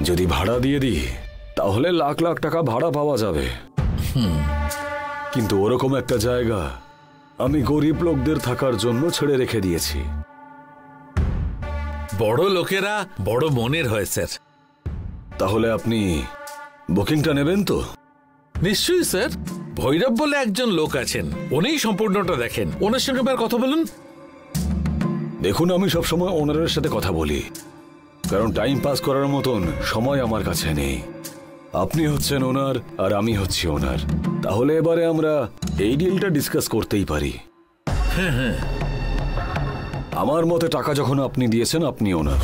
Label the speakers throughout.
Speaker 1: যদি ভাড়া দিয়ে দিই তাহলে লাখ লাখ টাকা ভাড়া পাওয়া যাবে, কিন্তু ওরকম একটা জায়গা আমি গরিব লোকদের থাকার জন্য ছেড়ে রেখে দিয়েছি।
Speaker 2: বড় লোকেরা বড় মনের হয় স্যার।
Speaker 1: তাহলে আপনি বুকিংটা নেবেন তো?
Speaker 2: নিশ্চয়ই স্যার। ভৈরব বলে একজন লোক আছেন, উনিই সম্পূর্ণটা দেখেন। ওনার সঙ্গে একবার কথা বলুন।
Speaker 1: দেখুন, আমি সবসময় ওনারের সাথে কথা বলি, কারণ টাইম পাস করার মতন সময় আমার কাছে নেই। আপনি হচ্ছেন ওনার আর আমি হচ্ছি ওনার, তাহলে এবারে আমরা এই ডিলটা ডিসকাস করতেই পারি। আমার মতে টাকা যখন আপনি দিয়েছেন, আপনি ওনার।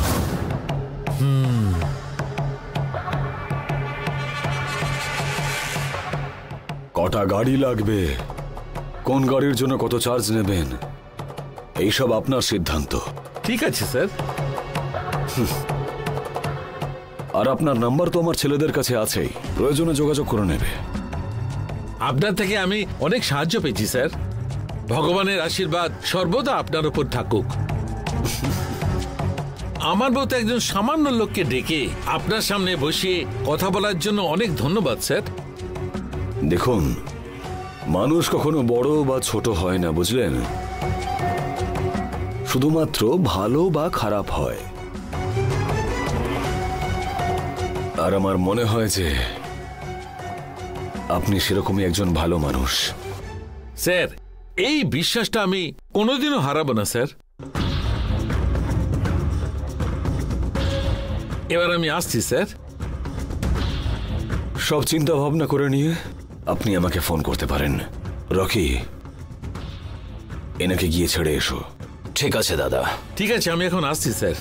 Speaker 1: কটা গাড়ি লাগবে, কোন গাড়ির জন্য কত চার্জ নেবেন, এইসব আপনার সিদ্ধান্ত।
Speaker 2: ঠিক আছে স্যার।
Speaker 1: আর আপনার নাম্বার তো আমার ছেলেদের কাছে আছেই, প্রয়োজনে যোগাযোগ করে নেবে।
Speaker 2: আপনার থেকে আমি অনেক সাহায্য পেয়েছি স্যার। ভগবানের আশীর্বাদ সর্বদা আপনার উপর থাকুক। আমার মতো একজন সামান্য লোককে ডেকে আপনার সামনে বসিয়ে কথা বলার জন্য অনেক ধন্যবাদ স্যার।
Speaker 1: দেখুন, মানুষ কখনো বড় বা ছোট হয় না, বুঝলেন? শুধুমাত্র ভালো বা খারাপ হয়। আর আমার মনে হয় যে আপনি সেরকমই একজন ভালো মানুষ।
Speaker 2: স্যার, এই বিশ্বাসটা আমি কোনোদিনও হারাবো না স্যার। এবার আমি আসছি স্যার।
Speaker 1: সব চিন্তা ভাবনা করে নিয়ে আপনি আমাকে ফোন করতে পারেন। রকি, এনাকে গিয়ে ছেড়ে এসো।
Speaker 3: ঠিক আছে দাদা।
Speaker 2: ঠিক আছে, আমি এখন আসছি স্যার।